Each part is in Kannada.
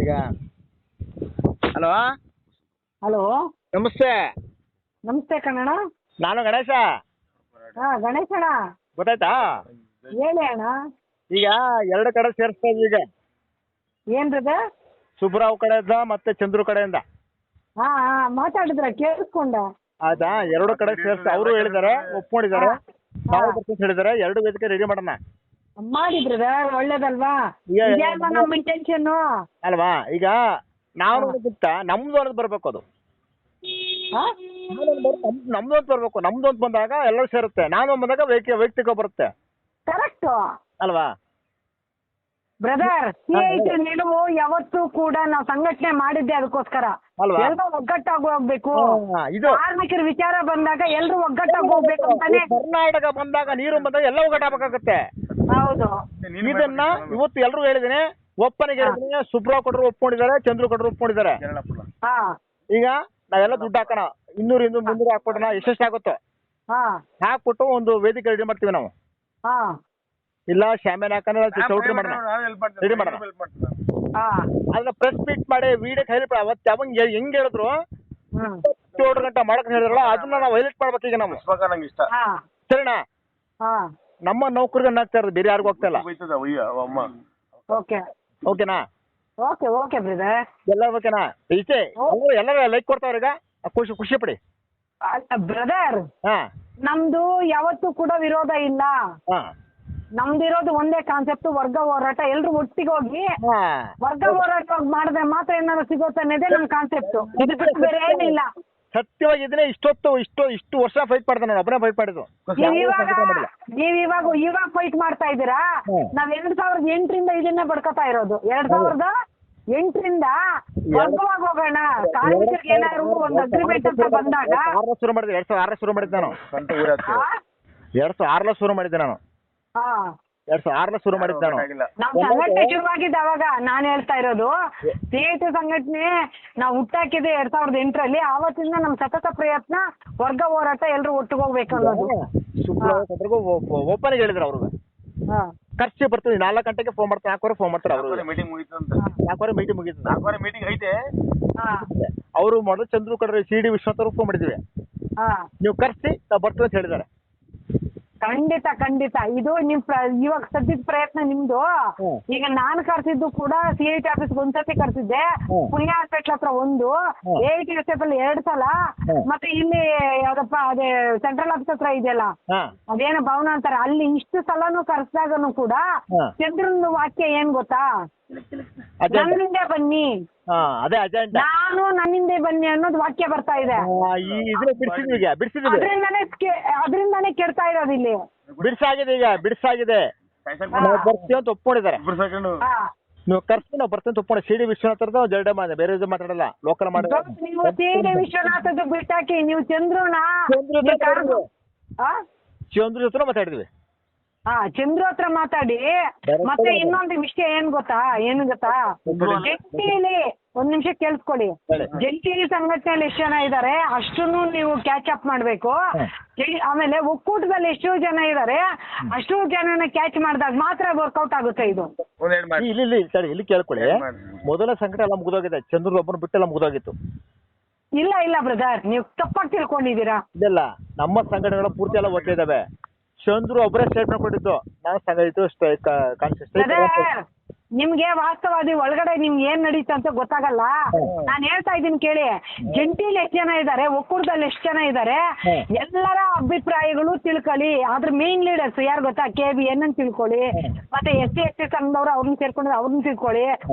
ಈಗ ಹಲೋ ಹಲೋ ನಮಸ್ತೆ. ನಮಸ್ತೆ ಕಣಣ್ಣ. ನಾನು ಗಣೇಶ. ಗಣೇಶಣ್ಣ ಗೊತ್ತಾಯ್ತಾ? ಹೇಳಿ ಅಣ್ಣ. ಈಗ ಎರಡು ಕಡೆ ಸೇರಿಸ್ತಾ ಇದೀವಿ. ಈಗ ಏನ್ರದ? ಸುಬ್ರಾವ್ ಕಡೆಯಿಂದ ಮತ್ತೆ ಚಂದ್ರು ಕಡೆಯಿಂದ. ಮಾತಾಡಿದ್ರ ಕೇಳಿಸ್ಕೊಂಡ. ಆಯ್ತಾ? ಎರಡು ಕಡೆ ಸೇರಿಸ್ತಾ ಅವರು ಹೇಳಿದ್ದಾರೆ, ಒಪ್ಕೊಂಡಿದ್ದಾರೆ. ನಾವು ಬರ್ತೀನಿ ಹೇಳಿದ್ದಾರೆ. ಎರಡು ವೇದಿಕೆ ರೆಡಿ ಮಾಡೋಣ. ಮಾಡಿ ಬ್ರದರ್, ಒಳ್ಳೇದಲ್ವಾ? ನಮ್ಮ ಇಂಟೆನ್ಷನ್ ಅಲ್ವಾ? ಈಗ ನಾವು ನಮ್ದು ಅನ್ನೋದು ಬರ್ಬೇಕು. ಅದು ನಮ್ದು ಅಂತ ಬರ್ಬೇಕು. ನಮ್ದು ಅಂತ ಬಂದಾಗ ಎಲ್ಲರೂ ಸೇರುತ್ತೆ. ನಾನು ಬಂದಾಗ ವೈಯಕ್ತಿಕ ಬರುತ್ತೆ. ಕರೆಕ್ಟ್ ಅಲ್ವಾ ಬ್ರದರ್? ನಿಲುವು ಯಾವತ್ತೂ ಕೂಡ ನಾವು ಸಂಘಟನೆ ಮಾಡಿದ್ದೆ ಅದಕ್ಕೋಸ್ಕರ. ಅಲ್ವಾ? ಎಲ್ಲರೂ ಒಗ್ಗಟ್ಟಾಗಿ ಹೋಗ್ಬೇಕು. ಇದು ಕಾರ್ಮಿಕರ ವಿಚಾರ ಬಂದಾಗ ಎಲ್ಲರೂ ಒಗ್ಗಟ್ಟಾಗಿ ಹೋಗ್ಬೇಕು ಅಂತಾನೆ. ಕರ್ನಾಟಕ ಬಂದಾಗ, ನೀರು ಬಂದಾಗ ಎಲ್ಲ ಒಗ್ಗಟ್ಟಾಗಬೇಕಾಗುತ್ತೆ. ಹೌದು. ಇದನ್ನ ಇವತ್ತು ಎಲ್ರು ಹೇಳಿದೀನಿ, ಒಪ್ಪನಿಗೆ ಹೇಳಿದೀನಿ. ಸುಬ್ರಾವ್ ಕೊಟ್ಟರು ಒಪ್ಕೊಂಡಿದ್ದಾರೆ, ಚಂದ್ರು ಕೊಟ್ಟರು ಒಪ್ಕೊಂಡಿದ್ದಾರೆ. ಈಗ ನಾವೆಲ್ಲ ದುಡ್ಡು ಹಾಕೋಣ, 200 300 ಹಾಕ್ಬಿಡೋಣ. ಎಷ್ಟೆಷ್ಟಾಗುತ್ತೋ ಹಾಕ್ಬಿಟ್ಟು ಒಂದು ವೇದಿಕೆ ರೆಡಿ ಮಾಡ್ತೀವಿ ನಾವು. ಇಲ್ಲ ಶಾಮಿಯಾನ ಹಾಕೋಣ, ಚೌಟ್ರಿ ಮಾಡೋಣ, ರೆಡಿ ಮಾಡೋಣ. ಅದನ್ನ ಪ್ರೆಸ್ ಮೀಟ್ ಮಾಡಿ ವಿಡಿಯೋ ಹೈಲೈಟ್. ಅವತ್ತು ಅವಂಗ ಹೆಂಗ್ ಹೇಳಿದ್ರು 7 ಗಂಟೆ ಮಾಡಕ್ ಹೇಳಿದ್ರಲ್ಲ, ಅದನ್ನ ನಾವು ಹೈಲೈಟ್ ಮಾಡ್ಬೇಕು. ಈಗ ನಾವು ಸರಿನಾ? ನಮ್ಮ ನೌಕರಿಗೆ ಆಗ್ತಾ ಇರೋದು, ಬೇರೆ ಯಾರಿಗೂ ಆಗ್ತಾ ಇಲ್ಲ. ಓಕೆನಾ? Okay brother. ಎಲ್ಲ ಓಕೆನಾ? ಈಚೆ ಎಲ್ಲರೂ ಲೈಕ್ ಕೊಡ್ತಾವ್ರ. ಈಗ ಖುಷಿ ಪಡಿ ಬ್ರದರ್. ನಮ್ದು ಯಾವತ್ತೂ ಕೂಡ ವಿರೋಧ ಇಲ್ಲ. ನಮ್ದಿರೋದು ಒಂದೇ ಕಾನ್ಸೆಪ್ಟ್, ವರ್ಗ ಹೋರಾಟ. ಎಲ್ರು ಒಟ್ಟಿಗೆ ಹೋಗಿ ವರ್ಗ ಹೋರಾಟ ಮಾಡಿದ್ರೆ ಮಾತ್ರ ಏನಾದ್ರು ಸಿಗುತ್ತೆ ಅನ್ನೋದೇ ನಮ್ ಕಾನ್ಸೆಪ್ಟ್. ಬೇರೆ ಏನಿಲ್ಲ. ಸತ್ಯವಾಗಿ ಇದನ್ನೇ ಇಷ್ಟು ವರ್ಷ ಫೈಟ್ ಮಾಡ್ದೆ ನಾನು. ಒಬ್ಬನೇ ಫೈಟ್ ಮಾಡಿದ್ದು. ನೀವ್ ಇವಾಗ ಫೈಟ್ ಮಾಡ್ತಾ ಇದ್ದೀರಾ. ನಾವ್ 2008ರಿಂದ ಇದನ್ನೇ ಬಡ್ಕೋತಾ ಇರೋದು. 2008ರಿಂದ ವರ್ಗವಾಗಿ ಹೋಗೋಣ. ಕಾರ್ಮಿಕರಿಗೆ ಏನಾದ್ರು ಒಂದು ಅಗ್ರಿಮೆಂಟ್ ಅಂತ ಬಂದಾಗ ಶುರು ಮಾಡಿದೆ. 2006 ಶುರು ಮಾಡಿದ್ದೆ ನಾನು. 2006 ಶುರು ಮಾಡಿದ್ದೆ ನಾನು. 2006 ಶುರು ಮಾಡಿದ್ದೆ ನಾನು. ನಮ್ ಸಂಘಟನೆ ಶುರುವಾಗಿದ್ದ ಅವಾಗ. ನಾನು ಹೇಳ್ತಾ ಇರೋದು CIT ಸಂಘಟನೆ ನಾವು ಹುಟ್ಟಾಕಿದೆ 2008ರಲ್ಲಿ. ಆವತ್ತಿಂದ ನಮ್ ಸತತ ಪ್ರಯತ್ನ ವರ್ಗ ಹೋರಾಟ, ಎಲ್ರು ಒಟ್ಟಿಗೆ ಹೋಗ್ಬೇಕು ಅನ್ನೋದು. ಓಪನ್ ಹೇಳಿದ್ರು ಅವ್ರಿಗೆ. ಖರ್ಚು ಬರ್ತೀವಿ. 4 ಗಂಟೆಗೆ ಫೋನ್ ಮಾಡ್ತಾರೆ, 4 ಫೋನ್ ಮಾಡ್ತಾರೆ. ಅವರು ಮೀಟಿಂಗ್ ಮುಗೀತು. 4 ಮೀಟಿಂಗ್ ಮುಗೀತು. 4 ಮೀಟಿಂಗ್ ಐತೆ. ಅವರು ಮೊದಲು ಚಂದ್ರು ಕಡೆ CD ವಿಶ್ವನಾಥ್ ಫೋನ್ ಮಾಡಿದ್ವಿ. ನೀವು ಕರ್ಸಿ ನಾವು ಬರ್ತೀವಿ ಅಂತ ಹೇಳಿದ್ದಾರೆ. ಖಂಡಿತ ಇದು ನಿಮ್ ಇವಾಗ ಸದ್ಯದ ಪ್ರಯತ್ನ ನಿಮ್ದು. ಈಗ ನಾನು ಕರ್ಸಿದ್ದು ಕೂಡ CIT ಆಫೀಸ್ಗೆ ಒಂದ್ಸತಿ ಕರ್ಸಿದ್ದೆ. ಪುಣ್ಯ ಹಾಸ್ಪಿಟ್ಲ್ ಹತ್ರ ಒಂದು, AIT ಅಲ್ಲಿ 2 ಸಲ, ಮತ್ತೆ ಇಲ್ಲಿ ಯಾವ್ದಪ್ಪ ಅದೇ ಸೆಂಟ್ರಲ್ ಆಫೀಸ್ ಹತ್ರ ಇದೆಯಲ್ಲ, ಅದೇನೋ ಭವನ ಅಂತಾರೆ, ಅಲ್ಲಿ ಇಷ್ಟು ಸಲನು ಕರ್ಸಿದಾಗನು ಕೂಡ ಚಂದ್ರನ ವಾಕ್ಯ ಏನ್ ಗೊತ್ತಾ? ನನ್ನಿಂದೆ ಬನ್ನಿ, ನಾನು ನನ್ನಿಂದೆ ಬನ್ನಿ ಅನ್ನೋದು ವಾಕ್ಯ ಬರ್ತಾ ಇದೆ. ಅದರಿಂದಾನೇ ಕೆಡ್ತಾ ಇರೋದು ಇಲ್ಲಿ. ಬಿಡ್ಸಾಗಿದೆ. ಈಗ ಬಿಡ್ಸಾಗಿದೆ. ಬರ್ತೀವಿ ಅಂತ ಒಪ್ಕೊಂಡಿದ್ದಾರೆ. ನೀವು ಕರ್ಸಿ ನಾವು ಬರ್ತೀವಿ ಅಂತ ಒಪ್ಕೊಂಡು. CD ವಿಶ್ವನಾಥ್ ಜರ್ಡೆ ಮಾಡಿದೆ, ಬೇರೆ ಮಾತಾಡಲ್ಲ, ಲೋಕಲ್ ಮಾಡಿದ್ರೆ. ನೀವು CD ವಿಶ್ವನಾಥದ್ದು ಬಿಟ್ಟಾಕಿ, ನೀವು ಚಂದ್ರು ಜೊತೆ ಮಾತಾಡಿದ್ವಿ. ಚಂದ್ರು ಹತ್ರ ಮಾತಾಡಿ. ಮತ್ತೆ ಇನ್ನೊಂದು ವಿಷಯ ಏನು ಗೊತ್ತಾ? ಜಂಟಿಲಿ ಒಂದ್ ನಿಮಿಷ ಕೇಳಿಸ್ಕೊಳ್ಳಿ. ಜಂಟಿ ಸಂಘಟನೆಯಲ್ಲಿ ಎಷ್ಟು ಜನ ಇದ್ದಾರೆ ಅಷ್ಟನ್ನು ನೀವು ಕ್ಯಾಚ್ ಅಪ್ ಮಾಡ್ಬೇಕು. ಆಮೇಲೆ ಒಕ್ಕೂಟದಲ್ಲಿ ಎಷ್ಟು ಜನ ಇದ್ದಾರೆ ಅಷ್ಟು ಜನನ ಕ್ಯಾಚ್ ಮಾಡಿದಾಗ ಮಾತ್ರ ವರ್ಕೌಟ್ ಆಗುತ್ತೆ ಇದು. ಇಲ್ಲಿ ಕೇಳ್ಕೊಳ್ಳಿ. ಮೊದಲ ಸಂಘಟನೆ ಎಲ್ಲ ಮುಗಿದೋಗಿದೆ. ಚಂದ್ರು ಒಬ್ಬನ ಬಿಟ್ಟೆಲ್ಲ ಮುಗಿದೋಗಿತ್ತು. ಇಲ್ಲ ಬ್ರದರ್, ನೀವು ತಪ್ಪಾಗಿ ತಿಳ್ಕೊಂಡಿದ್ದೀರಾ. ಇಲ್ಲ, ನಮ್ಮ ಸಂಘಟನೆಗಳ ಪೂರ್ತಿ ಎಲ್ಲ ಓದ್ತಾ ಇದ್ದಾವೆ. ಚಂದ್ರು ಒಬ್ಬರೇ ಸ್ಟೇಟ್ಮೆಂಟ್ ಕೊಟ್ಟಿದ್ದು. ನಾನು ನಿಮ್ಗೆ ವಾಸ್ತವಾದಿ ಒಳಗಡೆ ನಿಮ್ಗೆ ಏನ್ ನಡೀತು ಅಂತ ಗೊತ್ತಾಗಲ್ಲ. ನಾನು ಹೇಳ್ತಾ ಇದ್ದೀನಿ ಕೇಳಿ. ಜಂಟಿಲಿ ಎಷ್ಟು ಜನ ಇದ್ದಾರೆ, ಒಕ್ಕೂಟದಲ್ಲಿ ಎಷ್ಟು ಜನ ಇದ್ದಾರೆ, ಎಲ್ಲರ ಅಭಿಪ್ರಾಯಗಳು ತಿಳ್ಕೊಳ್ಳಿ. ಅದ್ರ ಮೇನ್ ಲೀಡರ್ಸ್ ಯಾರು ಗೊತ್ತಾ? KBN ಅಂತ ತಿಳ್ಕೊಳ್ಳಿ. ಮತ್ತೆ SC ಸಂಘದವ್ರು ಅವ್ರನ್ನ ಸೇರ್ಕೊಂಡಿದ್ದಾರೆ, ಅವ್ರನ್ನ ತಿಳ್ಕೊಳ್ಳಿ.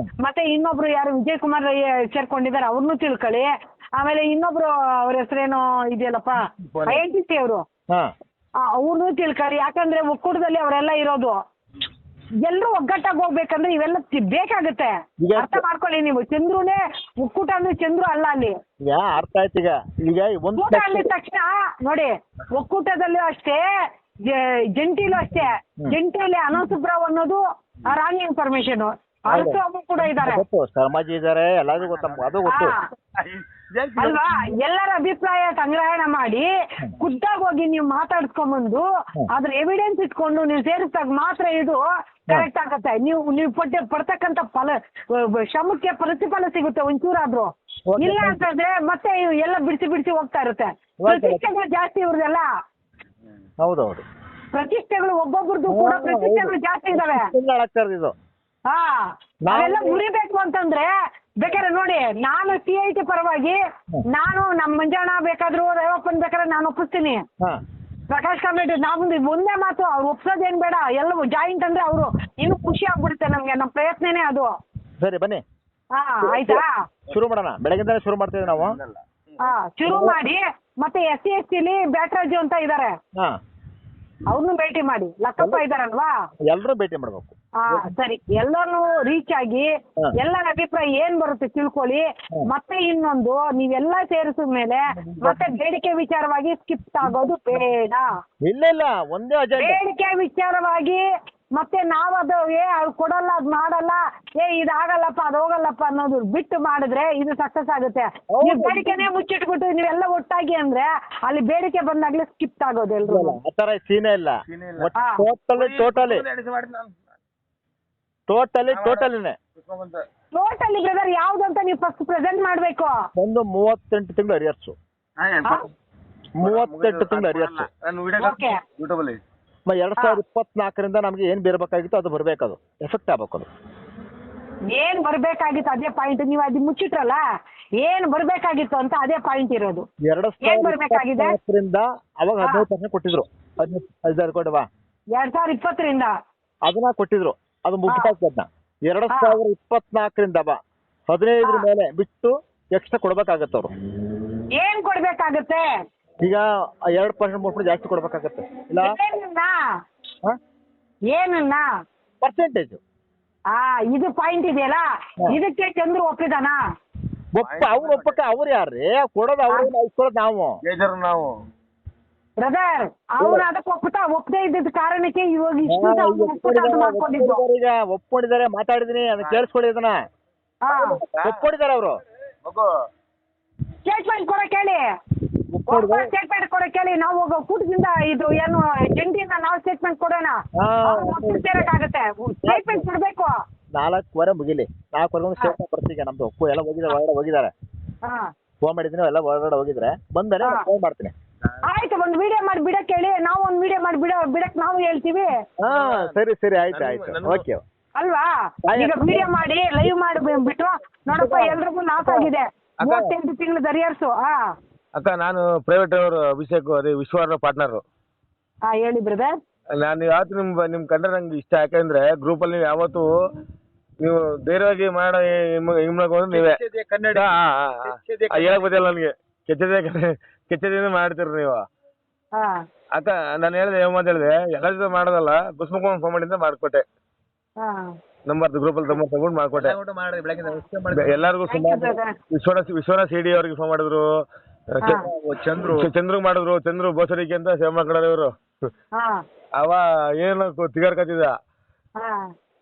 ಮತ್ತೆ ಇನ್ನೊಬ್ರು ಯಾರು ವಿಜಯ್ ಕುಮಾರ್ ಸೇರ್ಕೊಂಡಿದ್ದಾರೆ, ಅವ್ರನ್ನೂ ತಿಳ್ಕೊಳ್ಳಿ. ಆಮೇಲೆ ಇನ್ನೊಬ್ರು ಅವ್ರ ಹೆಸರೇನೋ ಇದೆಯಲ್ಲಪ್ಪ, INTC ಅವರು, ಅವ್ರನ್ನೂ ತಿಳ್ಕೊಳ್ಳಿ. ಯಾಕಂದ್ರೆ ಒಕ್ಕೂಟದಲ್ಲಿ ಅವರೆಲ್ಲ ಇರೋದು. ಎಲ್ಲರೂ ಒಗ್ಗಟ್ಟಾಗಿ ಹೋಗ್ಬೇಕಂದ್ರೆ ಇವೆಲ್ಲ ಬೇಕಾಗುತ್ತೆ. ಅರ್ಥ ಮಾಡ್ಕೊಳ್ಳಿ ನೀವು. ಚಂದ್ರುನೇ ಒಕ್ಕೂಟ ಅಂದ್ರೆ ಚಂದ್ರು ಅಲ್ಲ ಅಲ್ಲಿ. ಅರ್ಥ ಆಯ್ತು. ಈಗ ಒಕ್ಕೂಟ ಅಂದಿದ ತಕ್ಷಣ ನೋಡಿ, ಒಕ್ಕೂಟದಲ್ಲೂ ಅಷ್ಟೇ, ಜಂಟಿಲೂ ಅಷ್ಟೇ. ಜಂಟಿಯಲ್ಲಿ ಅನಂತ ಸುಬ್ರಾವ್ ಅನ್ನೋದು ರಾಂಗ್ ಇನ್ಫಾರ್ಮೇಶನ್. ಅರಸು ಕೂಡ ಇದ್ದಾರೆ. ಗೊತ್ತು, ಸಮಾಜ ಇದಾರೆ, ಎಲ್ಲರಿಗೂ ಗೊತ್ತು, ಅದು ಗೊತ್ತು. ಅಲ್ವಾ, ಎಲ್ಲರ ಅಭಿಪ್ರಾಯ ಸಂಗ್ರಹಣ ಮಾಡಿ ಖುದ್ದಾಗಿ ಹೋಗಿ ನೀವು ಮಾತಾಡ್ಸ್ಕೊಂಬಂದು ಅದ್ರ ಎವಿಡೆನ್ಸ್ ಇಟ್ಕೊಂಡು ನೀವು ಸೇರಿಸಿದಾಗ ಮಾತ್ರ ಇದು ಕರೆಕ್ಟ್ ಆಗತ್ತೆ. ನೀವು ಪಡ್ತಕ್ಕಂತ ಶ್ರಮಕ್ಕೆ ಪ್ರತಿಫಲ ಸಿಗುತ್ತೆ ಒಂಚೂರಾದ್ರು. ಇಲ್ಲ ಅಂತಂದ್ರೆ ಮತ್ತೆ ಎಲ್ಲ ಬಿಡಿಸಿ ಹೋಗ್ತಾ ಇರುತ್ತೆ. ಪ್ರತಿಷ್ಠೆಗಳು ಜಾಸ್ತಿ ಇವ್ರದೆಲ್ಲ. ಹೌದೌದು, ಪ್ರತಿಷ್ಠೆಗಳು ಒಬ್ಬೊಬ್ರದ್ದು ಕೂಡ ಪ್ರತಿಷ್ಠೆಗಳು ಜಾಸ್ತಿ ಇದಾವೆ. ಇದು ಹಾ, ನಾವೆಲ್ಲ ಮುರಿಬೇಕು ಅಂತಂದ್ರೆ ಬೇಕಾದ್ರೆ ನೋಡಿ, ನಾನು CIT ಪರವಾಗಿ ನಾನು ನಮ್ಮ ಮಂಜಣ್ಣ ಬೇಕಾದ್ರು ರೇವಪ್ಪನ್ ಬೇಕಾದ್ರೆ ನಾನು ಒಪ್ಪಿಸ್ತೀನಿ. ಪ್ರಕಾಶ್ ಕಾಂಬ್ಳೆ ನಾವು ಒಂದೇ ಮಾತು, ಅವ್ರು ಒಪ್ಸೋದೇನ್ ಬೇಡ, ಎಲ್ಲ ಜಾಯಿಂಟ್ ಅಂದ್ರೆ ಅವರು ಇನ್ನು ಖುಷಿ ಆಗ್ಬಿಡುತ್ತೆ ನಮ್ಗೆ. ನಮ್ಮ ಪ್ರಯತ್ನನೇ ಅದು. ಸರಿ ಬನ್ನಿ, ಹಾ ಆಯ್ತಾ, ಶುರು ಮಾಡೋಣ. ಬೆಳಗಿಂದ ಶುರು ಮಾಡ್ತೀವಿ ನಾವು. ಹಾ, ಶುರು ಮಾಡಿ. ಮತ್ತೆ SC/ST ಲಿ ಬ್ಯಾಟ್ರಾಜು ಅಂತ ಇದಾರೆ, ಅವ್ರನ್ನು ಭೇಟಿ ಮಾಡಿ. ಲಕ್ಕಪ್ಪ ಇದಾರಲ್ವಾ, ಎಲ್ಲರೂ ಭೇಟಿ ಮಾಡ್ಬೇಕು. ಸರಿ, ಎಲ್ಲಾನು ರೀಚ್ ಆಗಿ ಎಲ್ಲರ ಅಭಿಪ್ರಾಯ ಏನ್ ಬರುತ್ತೆ ತಿಳ್ಕೊಳ್ಳಿ. ಮತ್ತೆ ಇನ್ನೊಂದು, ನೀವೆಲ್ಲ ಸೇರಿಸಿದ ಮೇಲೆ ಮತ್ತೆ ಬೇಡಿಕೆ ವಿಚಾರವಾಗಿ ಸ್ಕಿಪ್ ಆಗೋದು ಬೇಡ. ಇಲ್ಲ, ಒಂದೇ ಬೇಡಿಕೆ ವಿಚಾರವಾಗಿ ಮತ್ತೆ ನಾವ್ ಅದು ಅವ್ರು ಕೊಡಲ್ಲ, ಅದ್ ಮಾಡಲ್ಲ, ಇದಾಗಲ್ಲಪ್ಪ ಅದು ಹೋಗಲ್ಲಪ್ಪ ಅನ್ನೋದು ಬಿಟ್ಟು ಮಾಡಿದ್ರೆ ಇದು ಸಕ್ಸಸ್ ಆಗುತ್ತೆ. ನೀವು ಬೇಡಿಕೆನೇ ಮುಚ್ಚಿಟ್ಬಿಟ್ಟು ನೀವೆಲ್ಲ ಒಟ್ಟಾಗಿ ಅಂದ್ರೆ ಅಲ್ಲಿ ಬೇಡಿಕೆ ಬಂದಾಗ್ಲೇ ಸ್ಕಿಪ್ ಆಗೋದು ಎಲ್ರು. ಆತರ ಸೀನೇ ಇಲ್ಲ. ಟೋಟಲಿ ಬ್ರದರ್ ಯಾವ್ದು ಅಂತ ನೀವು ಫಸ್ಟ್ ಪ್ರೆಸೆಂಟ್ ಮಾಡ್ಬೇಕು. ಒಂದು 38 ತಿಂಗಳು ಅರಿಯರ್ಸು, 38 ತಿಂಗಳು ಅರಿಯರ್ಸು. 2024ರಿಂದ ನಮ್ಗೆ ಏನ್ ಬೇರ್ಬೇಕಾಗಿತ್ತು ಅದು ಬರ್ಬೇಕದು, ಎಫೆಕ್ಟ್ ಆಗ್ಬೇಕು. ಅದು ಏನ್ ಬರ್ಬೇಕಾಗಿತ್ತು ಅದೇ ಪಾಯಿಂಟ್. ನೀವು ಅದು ಮುಚ್ಚಿಟ್ರಲ್ಲ, ಏನ್ ಬರ್ಬೇಕಾಗಿತ್ತು ಅಂತ ಅದೇ ಪಾಯಿಂಟ್ ಇರೋದು. 2024ರಿಂದ ಅವಾಗ 15% ಕೊಟ್ಟಿದ್ರು, 15 ಕೊಡುವ 2020ರಿಂದ ಅದನ್ನ ಕೊಟ್ಟಿದ್ರು, ಅದು ಮುಗಿಸ್ತಾ. 2024ರಿಂದ 15 ಮೇಲೆ ಬಿಟ್ಟು ಎಕ್ಸ್ಟ್ರಾ ಕೊಡ್ಬೇಕಾಗತ್ತೆ ಅವ್ರು. ಏನ್ ಕೊಡ್ಬೇಕಾಗತ್ತೆ? ಈಗ 2% 3% ಜಾಸ್ತಿ ಕೊಡ್ಬೇಕಾಗತ್ತೆ. ಇಲ್ಲ ಏನನ್ನ ಪರ್ಸೆಂಟೇಜ್. ಇದು ಪಾಯಿಂಟ್ ಇದೆಯಲ್ಲ, ಇದಕ್ಕೆ ಚಂದ್ರು ಒಪ್ಪಿದಾನ? ಅವ್ರು ಒಪ್ಪಕ್ಕೆ ಅವ್ರು ಯಾರ್ರಿ ಕೊಡೋದು? ಅವ್ರು ನಾವು ಬ್ರದರ್, ಅವ್ರು ಅದಕ್ಕೆ ಒಪ್ಪದೇ ಇದ್ದಿದ್ದ ಕಾರಣಕ್ಕೆ ಇವಾಗ ಈಗ ಒಪ್ಕೊಂಡಿದ್ದಾರೆ. ಮಾತಾಡಿದೀನಿ, ಅದನ್ನ ಕೇಳಿಸ್ಕೊಳ್ಳಿ. ಇದನ್ನ ಒಪ್ಕೊಂಡಿದ್ದಾರೆ ಅವರು. ಸ್ಟೇಟ್ಮೆಂಟ್ ಕೊಡಕ್ಕೆ ಹೇಳಿ, ಸ್ಟೇಟ್ಮೆಂಟ್ ಕೊಡಕ್ಕೆ ಹೇಳಿ. ನಾವು ಕೂಟದಿಂದ ಇದು ಏನು ಜಂಟಿಯಿಂದ ನಾವು ಸ್ಟೇಟ್ಮೆಂಟ್ ಕೊಡೋಣ. ಸೇರಕ್ಕಾಗತ್ತೆ, ಸ್ಟೇಟ್ಮೆಂಟ್ ಕೊಡ್ಬೇಕು. 4:15 ಮುಗಿಲಿ, 4:15 ಸ್ಟೇಟ್ಮೆಂಟ್ ಬರ್ತೀಗ. ನಮ್ದು ಎಲ್ಲ ಹೋಗಿದ್ದಾರೆ, ಹೊರಗಡೆ ಹೋಗಿದ್ದಾರೆ. ಫೋನ್ ಮಾಡಿದ್ದೀನಿ, ಎಲ್ಲ ಹೊರಗಡೆ ಹೋಗಿದ್ರೆ ಬಂದರೆ ಫೋನ್ ಮಾಡ್ತೀನಿ. ಆಯ್ತು, ಒಂದು ವಿಡಿಯೋ ಮಾಡಿ ಬಿಡಕ್ಕೆ ಹೇಳಿ. ನಾವು ಒಂದು ವಿಡಿಯೋ ಮಾಡಿ ಬಿಡಕ್ ನಾವು ಹೇಳ್ತೀವಿ. ಸರಿ ಆಯ್ತು ಓಕೆ ಅಲ್ವಾ? ಈಗ ವಿಡಿಯೋ ಮಾಡಿ ಲೈವ್ ಮಾಡಿ ಬಿಟ್ಟು ನೋಡಪ್ಪ, ಎಲ್ರಿಗೂ ಲಾಸ್ ಆಗಿದೆ. 38 ತಿಂಗಳು ಅರಿಯರ್ಸು. ಅಕ್ಕ, ನಾನು ಪ್ರೈವೇಟ್ ಅವರು ಅಭಿಷೇಕ್, ಅದೇ ವಿಶ್ವರ ಪಾರ್ಟ್ನರ್. ಹೇಳಿ ಬ್ರದರ್. ನಾನು ಯಾವತ್ತು ನಿಮ್ ಕಂಡ್ರೆ ನಂಗೆ ಇಷ್ಟ. ಯಾಕಂದ್ರೆ ಗ್ರೂಪ್ ಅಲ್ಲಿ ನೀವು ಯಾವತ್ತು ನೀವು ಧೈರ್ಯವಾಗಿ ಮಾಡೋ ನೀವೇ ಹೇಳಕ್ ಗೊತ್ತಿಲ್ಲ ನನಗೆ. ಕೆಚ್ಚದಿಂದ ಮಾಡ್ತೀರಿ ನೀವು. ಅಕ್ಕ, ನಾನು ಹೇಳಿದೆ, ಮಾತು ಹೇಳಿದೆ, ಎಲ್ಲ ಜೊತೆ ಮಾಡೋದಲ್ಲ, ಗುಸ್ಮುಖ ಫೋನ್ ಮಾಡಿಂದ ಮಾಡ್ಕೊಟ್ಟೆ. ನಂಬರ್ ಗ್ರೂಪ್ ಅಲ್ಲಿ ನಂಬರ್ ತಗೊಂಡು ಮಾಡ್ಕೊಟ್ಟೆ ಎಲ್ಲಾರ್ಗು. ವಿಶ್ವನ CD ಅವ್ರಿಗೆ ಫೋನ್ ಮಾಡಿದ್ರು, ಚಂದ್ರು ಮಾಡಿದ್ರು. ಚಂದ್ರು ಬೋಸರಿಕೆ ಅಂತ ಸೇವೆ ಮಾಡ್ಕೊಡೋರು ಇವರು. ಅವ ಏನು ತಿಗಾರ್ಕತ್ತಿದ.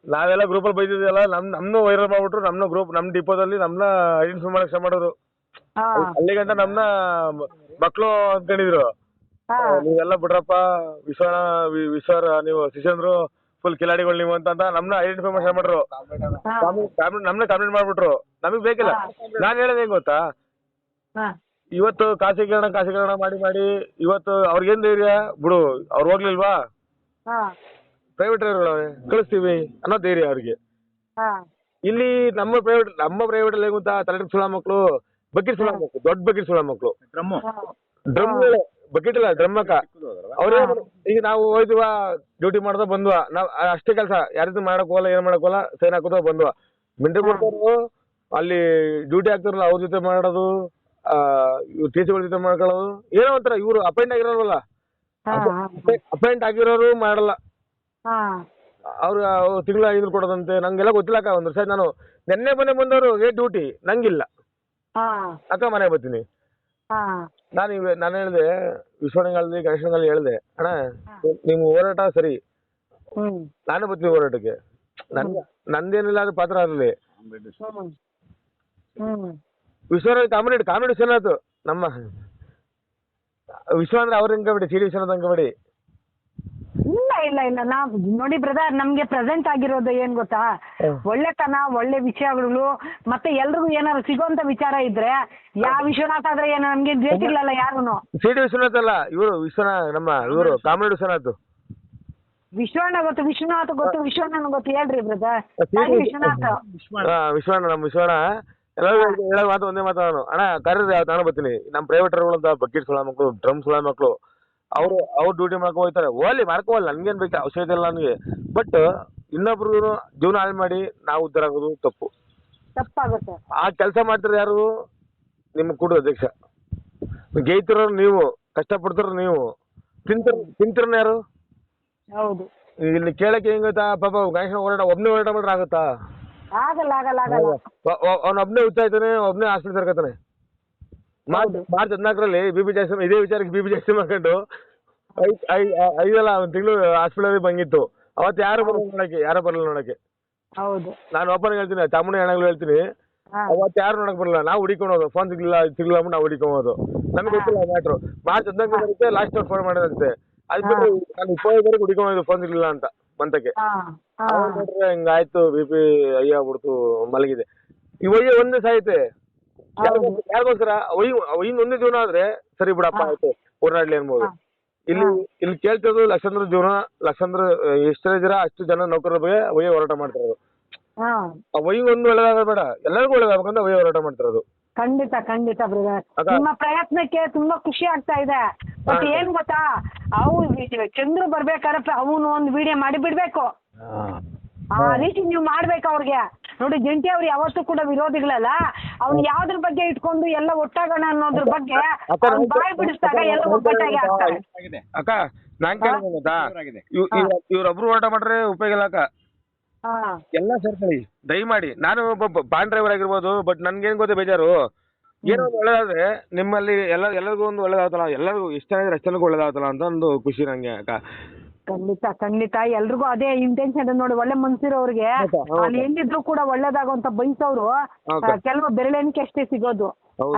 ನಾವೆಲ್ಲ ಗ್ರೂಪ್ ಅಲ್ಲಿ ಬೈದಿದ್ದೆಲ್ಲ ನಮ್ನು ವೈರಲ್ ಮಾಡ್ಬಿಟ್ರು. ನಮ್ನ ಗ್ರೂಪ್, ನಮ್ ಡಿಪೋದಲ್ಲಿ ನಮ್ನ ಐಡೆಂಟಿಫೈ ಮಾಡಕ್ ಸ್ಟಾರ್ಟ್ ಮಾಡಿದ್ರು. ಅಲ್ಲಿಗಂತ ನಮ್ನ ಮಕ್ಳು ಅನ್ಕೊಂಡಿದ್ರು. ನೀವೆಲ್ಲ ಬಿಡ್ರಪ್ಪ, ವಿಶ್ವರ ನೀವು ಶಿಷ್ಯಂದ್ರು ಫುಲ್ ಕಿಲಾಡಿಗಳು ನೀವು ಅಂತ ನಮ್ನ ಐಡೆಂಟಿಫೈ ಮಾಡಿ ಸ್ಟಾರ್ಟ್ ಮಾಡ್ರು. ನಮ್ನ ಕಂಪ್ಲೇಂಟ್ ಮಾಡ್ಬಿಟ್ರು. ನಮಗ್ ಬೇಕಿಲ್ಲ. ನಾನ್ ಹೇಳೋದ್ ಹೆಂಗ್ ಗೊತ್ತಾ, ಇವತ್ತು ಖಾಸಗೀಕರಣ ಮಾಡಿ ಇವತ್ತು ಅವ್ರಿಗೇನ್ ಧೈರ್ಯ ಬಿಡು, ಅವ್ರು ಹೋಗ್ಲಿಲ್ವಾ, ಪ್ರೈವೇಟ್ ಕಳಿಸ್ತೀವಿ ಅನ್ನೋ ಧೈರ್ಯ ಅವ್ರಿಗೆ. ಇಲ್ಲಿ ನಮ್ಮ ಪ್ರೈವೇಟ್ ಅಲ್ಲಿ ಗೊತ್ತಾ, ತಲೆ ಸುಳ ಮಕ್ಳು, ಬಕೆಟ್ ಸುಳ ಮಕ್ಳು, ದೊಡ್ಡ ಬಕೆಟ್ ಸುಳ ಮಕ್ಳು, ಡ್ರಮ್ ಬಕೆಟ್ ಇಲ್ಲ, ಡ್ರಮ್ ಅಕ್ಕ. ಅವ್ರೇ ಈಗ ನಾವು ಹೋಯ್ತಿವ, ಡ್ಯೂಟಿ ಮಾಡ್ದೋ ಬಂದ್ವಾ, ನಾವ್ ಅಷ್ಟೇ ಕೆಲಸ. ಯಾರಿಗೂ ಮಾಡಕ್ ಹೋಗಲ್ಲ, ಏನ್ ಮಾಡಕ್ ಹೋಗಲ್ಲ, ಸೈನ್ ಹಾಕೋದೋ ಬಂದ್ವಾ. ಮಿಂಟ್ರಿ ಕೊಡ್ತಾರು, ಅಲ್ಲಿ ಡ್ಯೂಟಿ ಆಗ್ತಾರಲ್ಲ ಅವ್ರ ಜೊತೆ ಮಾಡೋದು, TCಗಳ ಜೊತೆ ಮಾಡ್ಕೊಳ್ಳೋದು. ಏನೋ ಒಂಥರ ಇವ್ರು ಅಪಾಯಿಂಟ್ ಆಗಿರೋಲ್ಲ, ಅಪಾಯಿಂಟ್ ಆಗಿರೋರು ಮಾಡಲ್ಲ. ಅವ್ರು ತಿಂಗಳ 500 ಕೊಡೋದಂತೆ. ನಂಗೆಲ್ಲ ಗೊತ್ತಿಲ್ಲಕ್ಕ. ಒಂದ್ ವರ್ಷ ನಾನು ನೆನ್ನೆ ಬಂದವರು ಡ್ಯೂಟಿ ನಂಗಿಲ್ಲ ಅಕ್ಕ, ಮನೆ ಬರ್ತೀನಿ. ನಾನು ಹೇಳಿದೆ, ವಿಶ್ವನಗಾಲದಲ್ಲಿ ಗಣೇಶನಲ್ಲಿ ಹೇಳಿದೆ, ಅಣ್ಣ ನಿಮ್ಮ ಹೋರಾಟ ಸರಿ, ನಾನು ಬರ್ತೀನಿ ಹೋರಾಟಕ್ಕೆ. ನಂದೇನಿಲ್ಲ ಅದು ಪಾತ್ರ ಅಲ್ಲಿ ಹ್ಮ್ ವಿಶ್ವನಾಥ್ ಕಾಮಿಡಿ ವಿಶ್ವನಾಥ್ ನಮ್ಮ ವಿಶ್ವ ಅಂದ್ರೆ ಅವ್ರ ಅಂಕಬೇಡಿ ಸಿ ಡಿ ವಿಶ್ವನಾಥ್ ಅಂಕಬೇಡಿ. ಇಲ್ಲ ನಾವ್ ನೋಡಿ ಬ್ರದರ್, ನಮ್ಗೆ ಪ್ರೆಸೆಂಟ್ ಆಗಿರೋದು ಏನ್ ಗೊತ್ತಾ, ಒಳ್ಳೆತನ ಒಳ್ಳೆ ವಿಷಯಗಳು ಮತ್ತೆ ಎಲ್ರಿಗೂ ಏನಾದ್ರು ಸಿಗೋಂತ ವಿಚಾರ ಇದ್ರೆ ಯಾವ ವಿಶ್ವನಾಥ್ ಆದ್ರೆ ಏನು ನಮ್ಗೆ ಬೇಕಿಲ್ಲಲ್ಲ ಯಾರುನು. ಸಿ ಡಿ ವಿಶ್ವನಾಥ್ ಅಲ್ಲ ಇವರು ನಮ್ಮ ಇವರು ಕಾಮಿಡಿ ವಿಶ್ವನಾಥ್. ವಿಶ್ವಣ್ಣ ಗೊತ್ತು, ವಿಶ್ವನಾಥ್ ಗೊತ್ತು, ವಿಶ್ವಣ್ಣನ ಗೊತ್ತು, ಹೇಳ್ರಿ ಬ್ರದರ್. ವಿಶ್ವನಾಥ್ ವಿಶ್ವಣ್ಣ ನಮ್ಮ ವಿಶ್ವಣ್ಣ ಎಲ್ಲರೂ ಹೇಳೋ ಮಾತು ಒಂದೇ ಮಾತಾಡೋನು, ಅಣ್ಣ ಕರೀರಿ ಯಾವ ನಾನು ಬರ್ತೀನಿ. ನಮ್ಮ ಪ್ರೈವೇಟರ್ಗಳಂತ ಬಕೆಟ್ ಸುಳ ಮಕ್ಕಳು ಡ್ರಮ್ ಸುಳ ಮಕ್ಕಳು ಅವ್ರು ಡ್ಯೂಟಿ ಮಾಡ್ಕೊ ಹೋಗ್ತಾರೆ, ಓಲಿ ಮಾಡ್ಕೋಲ್ಲ, ನನ್ಗೇನ್ ಬೇಕು ಅವಶ್ಯಕತೆ ಇಲ್ಲ ನನಗೆ. ಬಟ್ ಇನ್ನೊಬ್ರು ಜೀವನ ಹಾಳು ಮಾಡಿ ನಾವು ಉದ್ಧಾರ ಆಗೋದು ತಪ್ಪಾಗುತ್ತೆ. ಆ ಕೆಲಸ ಮಾಡ್ತಾರೆ ಯಾರು? ನಿಮ್ಮ ಕೂಡ ಅಧ್ಯಕ್ಷ. ಗೇಯ್ತಿರೋ ನೀವು, ಕಷ್ಟಪಡ್ತಾರ ನೀವು, ತಿಂತಿರನ ಯಾರು? ಹೌದು. ಇಲ್ಲಿ ಕೇಳಕ್ಕೆ ಹೆಂಗ್ ಗೊತ್ತಾ, ಪಾಪ ಗಣೇಶನ ಒಬ್ನೇ ಹೋರಾಟ ಮಾಡ್ರೆ ಆಗುತ್ತಾ? ಆಗಲ್ಲ. ಅವ್ನ ಒಬ್ನೇ ಹುಚ್ಚಾಯ್ತಾನೆ, ಒಬ್ನೇ ಹಾಸ್ಪಿಟಲ್ ಸೇರ್ಕತಾನೆ. ಮಾರ್ಚ್ 14ರಲ್ಲಿ ಬಿಪಿ ಜಾಸ್ತಿ, ಇದೇ ವಿಚಾರಕ್ಕೆ ಬಿಪಿ ಜಾಸ್ತಿ ಮಾಡ್ಕೊಂಡು 1 ತಿಂಗಳು ಹಾಸ್ಪಿಟಲ್ ಬಂಗಿತ್ತು. ಅವತ್ತು ಯಾರು ಬರಲ್ಲ ನೋಡಕ್ಕೆ. ಹೌದು. ನಾನು ಓಪನ್ ಹೇಳ್ತೀನಿ, ಚಾಮುಂಡಿ ಹೆಣಗಳು ಹೇಳ್ತೀನಿ, ಅವತ್ತು ಯಾರು ನೋಡಕ್ ಬರಲ್ಲ. ನಾವು ಹುಡಿಕೊಳ್ಳೋದು, ಫೋನ್ ಸಿಗ್ಲಿಲ್ಲ ಅಂದ್ಬಿಟ್ಟು ನಾವು ಹುಡಿಕೊಳ್ಳೋದು. ನಮ್ಗೆ ಗೊತ್ತಿಲ್ಲ ಮ್ಯಾಟ್ರು. ಮಾರ್ಚ್ 14 ಬರುತ್ತೆ, ಲಾಸ್ಟ್ ಫೋನ್ ಮಾಡೋದಂತೆ. ಅದು ಬಿಟ್ಟು ನಾನು 25 ಹುಡಿಕೊಳ್ಳೋದು ಫೋನ್ ಸಿಗ್ಲಿಲ್ಲ ಅಂತ ಮಂತಕ್ಕೆ. ನೋಡ್ರೆ ಹಿಂಗಾಯ್ತು, ಬಿಪಿ ಆಗ್ಬಿಡ್ತು, ಮಲಗಿದೆ. ಈ ಒಯ್ಯ ಒಂದೇ ಸಾಯ್ತೆ ಯಾರಿಗೋಸ್ಕರ? ಒಯ್ಯಿಂದ ಒಂದೇ ಜೀವನ ಆದ್ರೆ ಸರಿ ಬಿಡಪ್ಪ ಆಯ್ತು ಓಡಾಡ್ಲಿ ಅನ್ಬೋದು. ಇಲ್ಲಿ ಕೇಳ್ತಿರೋದು ಲಕ್ಷಾಂತರ ಜೀವನ, ಲಕ್ಷಾಂತರ ಎಷ್ಟೇ ಜನ ಅಷ್ಟು ಜನ ನೌಕರರ ಬಗ್ಗೆ ಒಯ್ಯ ಹೋರಾಟ ಮಾಡ್ತಿರೋದು. ಆ ಒಯ್ಯ ಒಂದು ಒಳ್ಳೇದಾಗ ಬೇಡ, ಎಲ್ಲರಿಗೂ ಒಳ್ಳೇದಾಗಬೇಕಂತ ಒಯ್ಯ ಹೋರಾಟ ಮಾಡ್ತಿರೋದು. ಖಂಡಿತ ಬ್ರದರ್, ನಿಮ್ಮ ಪ್ರಯತ್ನಕ್ಕೆ ತುಂಬಾ ಖುಷಿ ಆಗ್ತಾ ಇದೆ. ಮತ್ತೆ ಏನ್ ಗೊತ್ತಾ, ಚಂದ್ರು ಬರ್ಬೇಕಾದ್ರೆ ಅವನು ಒಂದು ವಿಡಿಯೋ ಮಾಡಿ ಬಿಡ್ಬೇಕು. ಆ ರೀತಿ ನೀವು ಮಾಡ್ಬೇಕು ಅವ್ರಿಗೆ. ನೋಡಿ ಜಂಟಿ ಅವ್ರು ಯಾವತ್ತೂ ಕೂಡ ವಿರೋಧಿಗಳಲ್ಲ. ಅವ್ನು ಯಾವ್ದ್ರ ಬಗ್ಗೆ ಇಟ್ಕೊಂಡು ಎಲ್ಲ ಒಟ್ಟಾಗೋಣ ಅನ್ನೋದ್ರ ಬಗ್ಗೆ ಬಾಯಿ ಬಿಡಿಸಿದಾಗ ಎಲ್ಲ ಒಗ್ಗಟ್ಟಾಗಿ ಆಗ್ತಾರೆ. ಅಕ್ಕ ನಾನ್ ಕೇಳೋದು ಗೊತ್ತಾ, ಇವ್ರೊಬ್ರು ಹೋರಾಟ ಮಾಡ್ರೆ ಉಪಯೋಗ ಇಲ್ಲ ಅಕ್ಕ. ಎಲ್ಲ ಸೇರ್ಕೊಳ್ಳಿ ದಯಮಾಡಿ. ನಾನು ಒಬ್ಬ ಬಾನ್ ಡ್ರೈವರ್ ಆಗಿರ್ಬೋದು, ಬಟ್ ನನ್ಗೇನ್ ಗೊತ್ತೇ ಬೇಜಾರು, ಏನೋ ಒಂದು ಒಳ್ಳೇದಾದ್ರೆ ನಿಮ್ಮಲ್ಲಿ ಎಲ್ಲರಿಗೂ ಒಂದು ಒಳ್ಳೇದಾಗ್ತಲ್ಲ, ಎಲ್ಲರಿಗೂ ಎಷ್ಟು ಚೆನ್ನಾಗಿದ್ರೆ ಅಷ್ಟು ಜನಕ್ಕೂ ಒಳ್ಳೇದಾಗ್ತಲ್ಲ ಅಂತ ಒಂದು ಖುಷಿ ನಂಗೆ ಅಕ್ಕ. ಖಂಡಿತ ಎಲ್ರಿಗೂ ಅದೇ ಇಂಟೆನ್ಷನ್ ನೋಡಿ. ಒಳ್ಳೆ ಮನ್ಸಿರೋರ್ಗೆ ಅಲ್ಲಿ ಎಲ್ಲಿದ್ರು ಕೂಡ ಒಳ್ಳೇದಾಗುವಂತ ಬಯಸೋರು ಕೆಲವು ಬೆರಳೆಣಿಕೆ ಅಷ್ಟೇ ಸಿಗೋದು,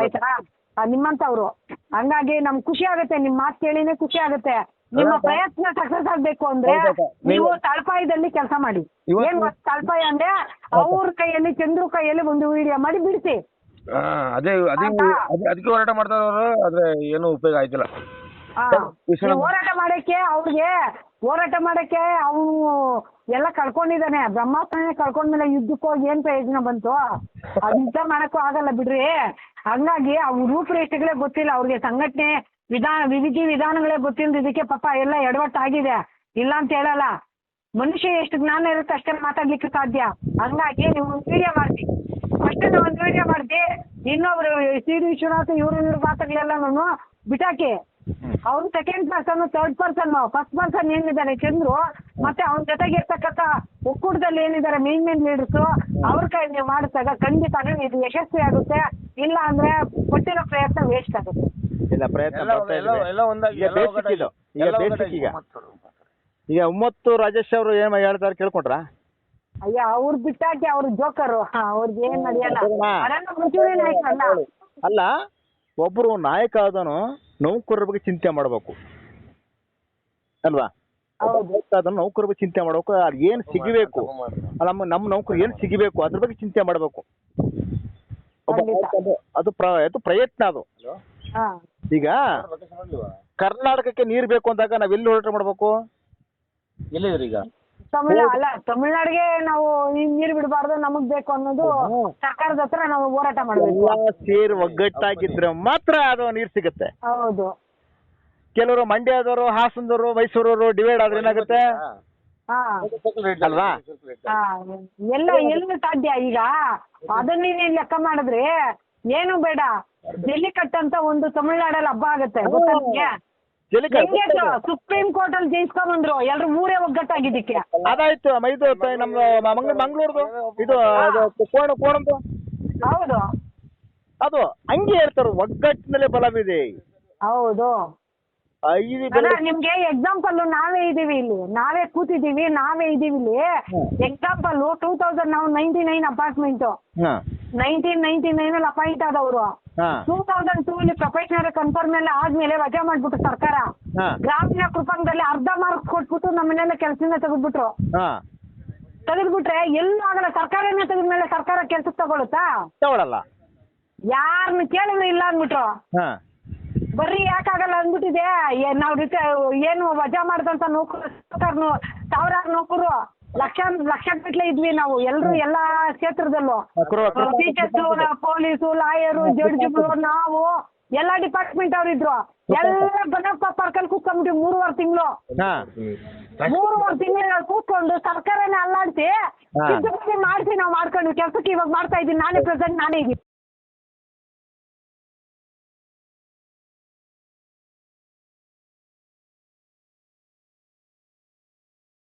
ಆಯ್ತಾ, ನಿಮ್ಮಂತವ್ರು. ಹಂಗಾಗಿ ನಮ್ಗೆ ಖುಷಿ ಆಗುತ್ತೆ, ನಿಮ್ ಮಾತು ಕೇಳಿನೇ ಖುಷಿ ಆಗುತ್ತೆ. ನಿಮ್ಮ ಪ್ರಯತ್ನ ಸಕ್ಸಸ್ ಆಗ್ಬೇಕು ಅಂದ್ರೆ ನೀವು ತಳಪಾಯದಲ್ಲಿ ಕೆಲಸ ಮಾಡಿ. ಏನ್ ತಳಪಾಯ ಅಂದ್ರೆ ಅವ್ರ ಕೈಯಲ್ಲಿ, ಚಂದ್ರು ಕೈಯಲ್ಲಿ ಒಂದು ವಿಡಿಯೋ ಮಾಡಿ ಬಿಡಿಸಿ. ಅದಕ್ಕೆ ಹೋರಾಟ ಮಾಡ್ತಾರವ್ರು, ಆದ್ರೆ ಏನು ಉಪಯೋಗ ಆಯ್ತಿಲ್ಲ. ಹೋರಾಟ ಮಾಡಕ್ಕೆ ಅವನು ಎಲ್ಲ ಕಳ್ಕೊಂಡಿದ್ದಾನೆ. ಬ್ರಹ್ಮಾಸ್ತ್ರನೇ ಕಳ್ಕೊಂಡ್ಮೇಲೆ ಯುದ್ಧಕ್ಕೆ ಹೋಗಿ ಏನ್ ಪ್ರಯೋಜನ ಬಂತು? ಅದು ಯುದ್ಧ ಮಾಡಕ್ಕೂ ಆಗಲ್ಲ ಬಿಡ್ರಿ. ಹಂಗಾಗಿ ಅವ್ರ ರೂಪರೇಷೆಗಳೇ ಗೊತ್ತಿಲ್ಲ ಅವ್ರಿಗೆ, ಸಂಘಟನೆ ವಿಧಿ ವಿಧಾನಗಳೇ ಗೊತ್ತಿಲ್ಲ. ಇದಕ್ಕೆ ಪಾಪ ಎಲ್ಲ ಎಡವಟ್ಟಾಗಿದೆ, ಇಲ್ಲ ಅಂತ ಹೇಳಲ್ಲ. ಮನುಷ್ಯ ಎಷ್ಟು ಜ್ಞಾನ ಇರುತ್ತೆ ಅಷ್ಟೇ ಮಾತಾಡ್ಲಿಕ್ಕೆ ಸಾಧ್ಯ. ಹಂಗಾಗಿ ನೀವು ಒಂದು ವಿಡಿಯೋ ಮಾಡ್ತೀವಿ, ಅಷ್ಟೇ ಒಂದು ವಿಡಿಯೋ ಮಾಡ್ತಿ, ಇನ್ನೊಬ್ರು ಸಿ ಡಿ ವಿಶ್ವನಾಥ್ ಇವ್ರ ಮಾತುಗಳೆಲ್ಲ ಬಿಟಾಕಿ ಅವ್ರು second person, third person, first person ಏನಿದ್ದಾರೆ ಚಂದ್ರು, ಮತ್ತೆ ಅವ್ನ ಜೊತೆಗೆ ಇರ್ತಕ್ಕಂಥ ಒಕ್ಕೂಟದಲ್ಲಿ ಏನಿದ್ದಾರೆ ಮೇನ್ ಲೀಡರ್ಸ್, ಅವ್ರ ಕೈ ನೀವು ಮಾಡಿದಾಗ ಖಂಡಿತ ಇದು ಯಶಸ್ವಿ ಆಗುತ್ತೆ. ಇಲ್ಲ ಅಂದ್ರೆ ಕೊಟ್ಟಿರೋ ಪ್ರಯತ್ನ ವೇಸ್ಟ್ ಆಗುತ್ತೆ. ಈಗ ಉಮ್ಮತ್ತು ರಾಜೇಶ್ ಅವರು ಏನ್ ಹೇಳ್ತಾರೆ ಕೇಳ್ಕೊಂಡ್ರ? ಅಯ್ಯ ಅವ್ರು ಬಿಟ್ಟಾಕಿ, ಅವ್ರ ಜೋಕರು, ಅವ್ರಿಗೆ ಏನ್ ನಡೆಯಲ್ಲ. ಅಲ್ಲ, ಒಬ್ರು ನಾಯಕ ಆದನು ನೌಕರರ ಬಗ್ಗೆ ಚಿಂತೆ ಮಾಡ್ಬೇಕು ಅಲ್ವಾ? ನೌಕರ ಬಗ್ಗೆ ಚಿಂತೆ ಮಾಡ್ಬೇಕು, ಅದ್ ಏನ್ ಸಿಗಬೇಕು, ನಮ್ಮ ನೌಕರು ಏನ್ ಸಿಗಬೇಕು ಅದ್ರ ಬಗ್ಗೆ ಚಿಂತೆ ಮಾಡ್ಬೇಕು. ಅದು ಪ್ರಯತ್ನ ಅದು. ಈಗ ಕರ್ನಾಟಕಕ್ಕೆ ನೀರ್ ಬೇಕು ಅಂದಾಗ ನಾವೆಲ್ಲಿ ಹೋರಾಟ ಮಾಡ್ಬೇಕು? ಎಲ್ಲಿದ್ರಿ ಈಗ? ತಮಿಳ್ನಾಡಿಗೆ ನಾವು ನೀರು ಬಿಡಬಾರ್ದು, ನಮಗ್ ಬೇಕು ಅನ್ನೋದು ಸರ್ಕಾರದ ಹತ್ರ ನಾವು ಹೋರಾಟ ಮಾಡಬೇಕು. ಸೇರಿ ಒಗ್ಗಟ್ಟಾಗಿದ್ರೆ ಮಾತ್ರ ಅದು ನೀರ್ ಸಿಗುತ್ತೆ. ಹೌದು. ಕೆಲವರು ಮಂಡ್ಯದವರು, ಹಾಸನದವರು, ಮೈಸೂರವರು ಡಿವೈಡ್ ಆದ್ರೆ ಏನಾಗುತ್ತೆ ಅಲ್ವಾ? ಎಲ್ಲ ಸಾಧ್ಯ. ಈಗ ಅದನ್ನೇ ಲೆಕ್ಕ ಮಾಡಿದ್ರೆ ಏನು ಬೇಡ, ಜಲ್ಲಿಕಟ್ಟು ಅಂತ ಒಂದು ತಮಿಳ್ನಾಡಲ್ಲಿ ಹಬ್ಬ ಆಗುತ್ತೆ ಗೊತ್ತಾ ನಿಮ್ಗೆ? ಸುಪ್ರೀಂ ಕೋರ್ಟ್ ಅಲ್ಲಿ ಜಯಿಸ್ಕೊಂಡ್ ಬಂದ್ರು, ಎಲ್ರು ಊರೇ ಒಗ್ಗಟ್ಟಾಗಿದ್ದಕ್ಕೆ. ಅದಾಯ್ತು. ನಮ್ಮ ಮಂಗಳೂರ್ದು ಇದು ಕೋಣಂದು ಹೌದು, ಅದು ಹಂಗೆ ಹೇಳ್ತಾರ, ಒಗ್ಗಟ್ಟಿನಲ್ಲೇ ಬಲವಿದೆ. ಹೌದು. ಅಲ್ಲ, ನಿಮ್ಗೆ ಎಕ್ಸಾಂಪಲ್ ನಾವೇ ಇದೀವಿ ಇಲ್ಲಿ, ನಾವೇ ಕೂತಿದೀವಿ, ನಾವೇ ಇದೀವಿ ಇಲ್ಲಿ. ಎಕ್ಸಾಂಪಲ್ 2099 ಅಪಾರ್ಟ್ಮೆಂಟ್ 1999 ಅಲ್ಲಿ ಅಪಾಯಿಂಟ್ ಆದವರು 2002 ಇಲ್ಲಿ ಪ್ರೊಫೆಷನಲ್ ಕನ್ಫರ್ಮ್ ಎಲ್ಲ ಆದ್ಮೇಲೆ ವಜಾ ಮಾಡ್ಬಿಟ್ಟು ಸರ್ಕಾರ ಗ್ರಾಮೀಣ ಕೃಪಾಂಗದಲ್ಲಿ ಅರ್ಧ ಮಾರ್ಕ್ಸ್ ಕೊಟ್ಬಿಟ್ಟು ನಮ್ಮನ್ನೆಲ್ಲ ಕೆಲಸದಿಂದ ತೆಗೆದ್ಬಿಟ್ರು. ತೆಗೆದ್ಬಿಟ್ರೆ ಎಲ್ಲೂ ಆಗಲ್ಲ. ಸರ್ಕಾರನೇ ತೆಗೆದ್ಮೇಲೆ ಸರ್ಕಾರ ಕೆಲ್ಸಕ್ಕೆ ತಗೊಳಲ್ಲ. ಯಾರನ್ನ ಕೇಳಿದ್ರೆ ಇಲ್ಲ ಅಂದ್ಬಿಟ್ರು. ಬರ್ರಿ ಯಾಕಾಗಲ್ಲ ಅಂದ್ಬಿಟ್ಟಿದೆ. ನಾವು ಏನು ವಜಾ ಮಾಡ್ದಂತ ನೌಕರರು ಸಾವಿರಾರು ನೌಕರು ಲಕ್ಷಗಟ್ಟಲೆ ಇದ್ವಿ ನಾವು ಎಲ್ರು ಎಲ್ಲಾ ಕ್ಷೇತ್ರದಲ್ಲೂ. ಟೀಚರ್ಸ್, ಪೊಲೀಸು, ಲಾಯರು, ಜಡ್ಜ್ಗಳು, ನಾವು ಎಲ್ಲಾ ಡಿಪಾರ್ಟ್ಮೆಂಟ್ ಅವ್ರು ಇದ್ರು. ಎಲ್ಲ ಬನ್ನಪ್ಪ ಪಾರ್ಕಲ್ಲಿ ಕೂತ್ಕೊಂಡ್ಬಿಟ್ಟು 3.5 ತಿಂಗಳು 3.5 ತಿಂಗಳು ಕೂತ್ಕೊಂಡು ಸರ್ಕಾರನೇ ಅಲ್ಲಾಡ್ಸಿ ಮಾಡಿಸಿ ನಾವು ಮಾಡ್ಕೊಂಡ್ವಿ ಕೆಲ್ಸಕ್ಕೆ. ಇವಾಗ ಮಾಡ್ತಾ ಇದ್ದೀನಿ, ನಾನೇ ಪ್ರೆಸೆಂಟ್ ನಾನೇ ಇದ್ದೀನಿ.